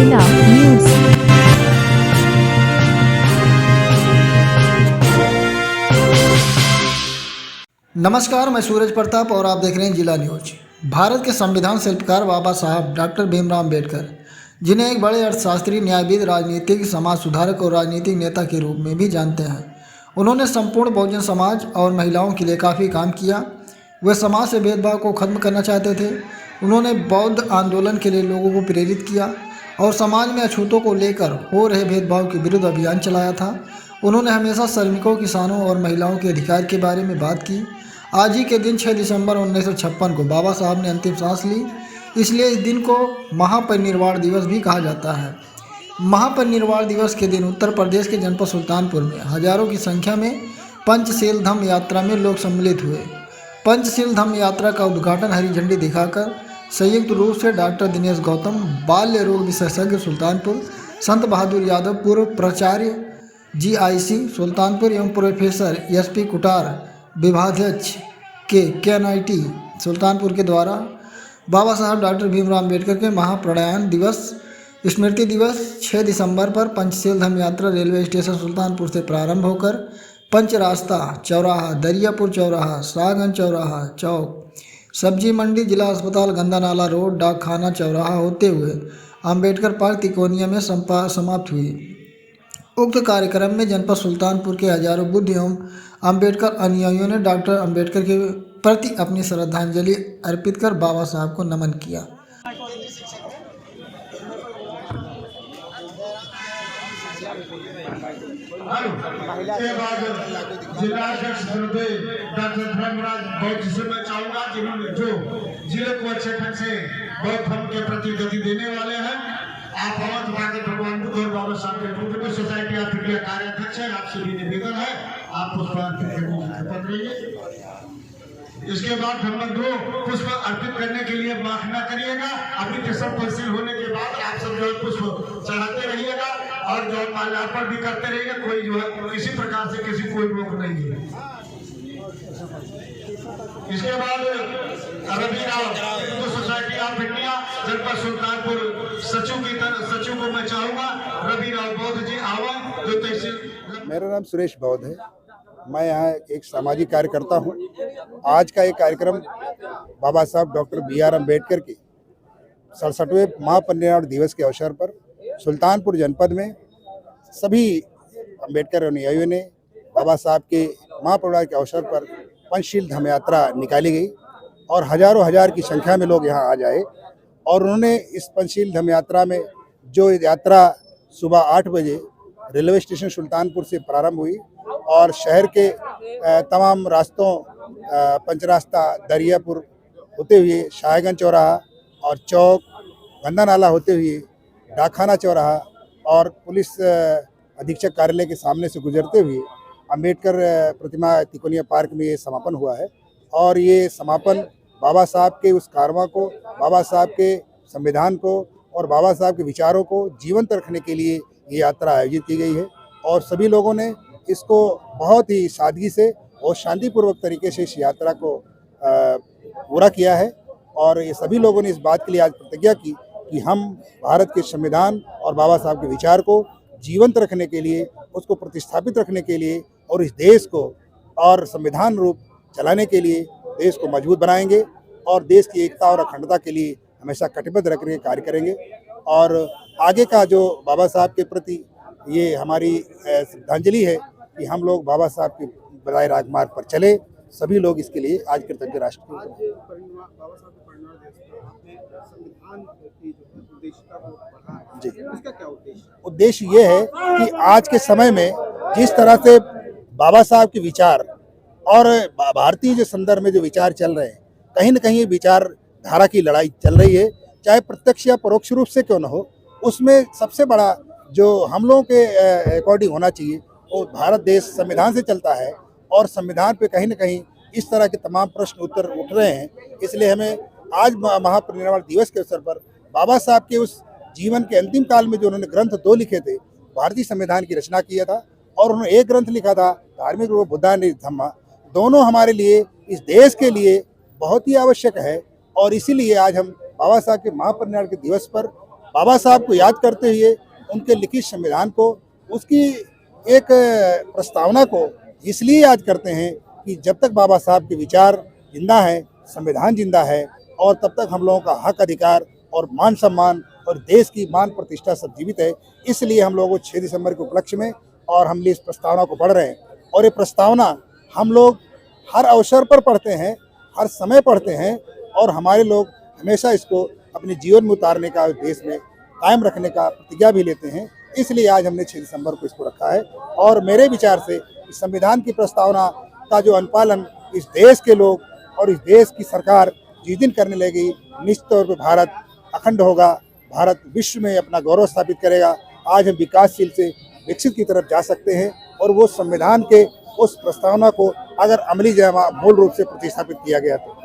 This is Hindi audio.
जिला न्यूज। नमस्कार, मैं सूरज प्रताप और आप देख रहे हैं जिला न्यूज। भारत के संविधान शिल्पकार बाबा साहब डॉक्टर भीमराव अम्बेडकर, जिन्हें एक बड़े अर्थशास्त्री, न्यायविद, राजनीतिक, समाज सुधारक और राजनीतिक नेता के रूप में भी जानते हैं, उन्होंने संपूर्ण बहुजन समाज और महिलाओं के लिए काफ़ी काम किया। वे समाज से भेदभाव को खत्म करना चाहते थे। उन्होंने बौद्ध आंदोलन के लिए लोगों को प्रेरित किया और समाज में अछूतों को लेकर हो रहे भेदभाव के विरुद्ध अभियान चलाया था। उन्होंने हमेशा श्रमिकों, किसानों और महिलाओं के अधिकार के बारे में बात की। आज ही के दिन 6 दिसंबर 1956 को बाबा साहब ने अंतिम सांस ली, इसलिए इस दिन को महापरिनिर्वाण दिवस भी कहा जाता है। महापरिनिर्वाण दिवस के दिन उत्तर प्रदेश के जनपद सुल्तानपुर में हजारों की संख्या में पंचशील धम्म यात्रा में लोग सम्मिलित हुए। पंचशील धम्म यात्रा का उद्घाटन हरी झंडी दिखाकर संयुक्त रूप से डॉक्टर दिनेश गौतम, बाल्य रोग विशेषज्ञ सुल्तानपुर, संत बहादुर यादव, पूर्व प्राचार्य GIC सुल्तानपुर एवं प्रोफेसर SP कुटार, विभागाध्यक्ष KNIT सुल्तानपुर के द्वारा बाबा साहब डॉक्टर भीमराव अम्बेडकर के महाप्रयाण दिवस स्मृति दिवस 6 दिसंबर पर पंचशील धम्म यात्रा रेलवे स्टेशन सुल्तानपुर से प्रारंभ होकर पंच रास्ता चौराहा, दरियापुर चौराहा, शाहगंज चौराहा चौक, सब्जी मंडी, जिला अस्पताल, गंदा नाला रोड, डाक खाना चौराहा होते हुए अम्बेडकर पार्क तिकोनिया में समाप्त हुई। उक्त कार्यक्रम में जनपद सुल्तानपुर के हजारों बुद्ध एवं अम्बेडकर अनुयायियों ने डॉक्टर अम्बेडकर के प्रति अपनी श्रद्धांजलि अर्पित कर बाबा साहब को नमन किया। के बाद जिलाध्यक्ष महोदय डॉक्टर धर्मराज बौद्ध से मैं चाहूंगा जिन्होंने जो जिले को अच्छे ढंग से बौद्ध धर्म के प्रति गति देने वाले हैं। आप भगवान बुद्ध और बाबा साहब के पुत्र सोसाइटी ऑफ इंडिया कार्याध्यक्ष है, आपसे भी निवेदन है आप पुष्प अर्पित करने रहिए। इसके बाद नंबर 2 पुष्प अर्पित करने के लिए माफ न करिएगा। अभी सब तहसील होने के बाद आप सब जो है पुष्प चढ़ाते रहिएगा और जो माल्यार्पण भी करते रहिएगा। कोई जो है किसी प्रकार से किसी कोई रोक नहीं है। इसके बाद Ravi Rao society of India जनपद सुल्तानपुर सचिव को मैं चाहूंगा रवि राव बौद्ध जी आवा जो तहसील। मेरा नाम सुरेश बौद्ध है, मैं यहाँ एक सामाजिक कार्यकर्ता हूँ। आज का एक कार्यक्रम बाबा साहब डॉक्टर BR अम्बेडकर के 67वें महापरिनिर्वाण दिवस के अवसर पर सुल्तानपुर जनपद में सभी अम्बेडकर अनुयायियों ने बाबा साहब के महापरिनिर्वाण के अवसर पर पंचशील धम्म यात्रा निकाली गई और हजारों हजार की संख्या में लोग यहाँ आ जाए। और उन्होंने इस पंचशील धम्म यात्रा में जो यात्रा सुबह 8 बजे रेलवे स्टेशन सुल्तानपुर से प्रारंभ हुई और शहर के तमाम रास्तों पंचरास्ता, दरियापुर होते हुए शाहगंज चौराहा और चौक, गंदा नाला होते हुए डाकखाना चौराहा और पुलिस अधीक्षक कार्यालय के सामने से गुजरते हुए अम्बेडकर प्रतिमा तिकोनिया पार्क में ये समापन हुआ है। और ये समापन बाबा साहब के उस कारवां को, बाबा साहब के संविधान को और बाबा साहब के विचारों को जीवंत रखने के लिए ये यात्रा आयोजित की गई है। और सभी लोगों ने इसको बहुत ही सादगी से और शांतिपूर्वक तरीके से इस यात्रा को पूरा किया है। और ये सभी लोगों ने इस बात के लिए आज प्रतिज्ञा की कि हम भारत के संविधान और बाबा साहब के विचार को जीवंत रखने के लिए, उसको प्रतिस्थापित रखने के लिए और इस देश को और संविधान रूप चलाने के लिए देश को मजबूत बनाएंगे और देश की एकता और अखंडता के लिए हमेशा कटिबद्ध रख के कार्य करेंगे। और आगे का जो बाबा साहब के प्रति ये हमारी श्रद्धांजलि है कि हम लोग बाबा साहब के बताए राजमार्ग पर चले। सभी लोग इसके लिए आज कृतज्ञ राष्ट्र जी। इसका क्या उद्देश्य ये है कि आज के समय में जिस तरह से बाबा साहब के विचार और भारतीय जो संदर्भ में जो विचार चल रहे हैं, कहीं न कहीं विचार धारा की लड़ाई चल रही है, चाहे प्रत्यक्ष या परोक्ष रूप से क्यों न हो। उसमें सबसे बड़ा जो हम लोगों के अकॉर्डिंग होना चाहिए वो भारत देश संविधान से चलता है और संविधान पे कहीं न कहीं इस तरह के तमाम प्रश्न उत्तर उठ रहे हैं। इसलिए हमें आज महापरिनिर्वाण दिवस के अवसर पर बाबा साहब के उस जीवन के अंतिम काल में जो उन्होंने ग्रंथ 2 लिखे थे, भारतीय संविधान की रचना किया था और उन्होंने एक ग्रंथ लिखा था धार्मिक रूप बुद्धानि धम्मा, दोनों हमारे लिए, इस देश के लिए बहुत ही आवश्यक है। और इसीलिए आज हम बाबा साहब के महापरिनिर्वाण के दिवस पर बाबा साहब को याद करते हुए उनके लिखित संविधान को, उसकी एक प्रस्तावना को इसलिए याद करते हैं कि जब तक बाबा साहब के विचार जिंदा है, संविधान जिंदा है, और तब तक हम लोगों का हक अधिकार और मान सम्मान और देश की मान प्रतिष्ठा सब जीवित है। इसलिए हम लोगों को 6 दिसंबर के उपलक्ष्य में और हम इस प्रस्तावना को पढ़ रहे हैं। और ये प्रस्तावना हम लोग हर अवसर पर पढ़ते हैं, हर समय पढ़ते हैं, और हमारे लोग हमेशा इसको अपने जीवन में उतारने का, देश में कायम रखने का प्रतिज्ञा भी लेते हैं। इसलिए आज हमने 6 दिसंबर को इसको रखा है। और मेरे विचार से इस संविधान की प्रस्तावना का जो अनुपालन इस देश के लोग और इस देश की सरकार जिस दिन करने लगेगी, निश्चित तौर पर भारत अखंड होगा, भारत विश्व में अपना गौरव स्थापित करेगा। आज हम विकासशील से विकसित की तरफ जा सकते हैं, और वो संविधान के उस प्रस्तावना को अगर अमली जमा मूल रूप से प्रतिस्थापित किया गया तो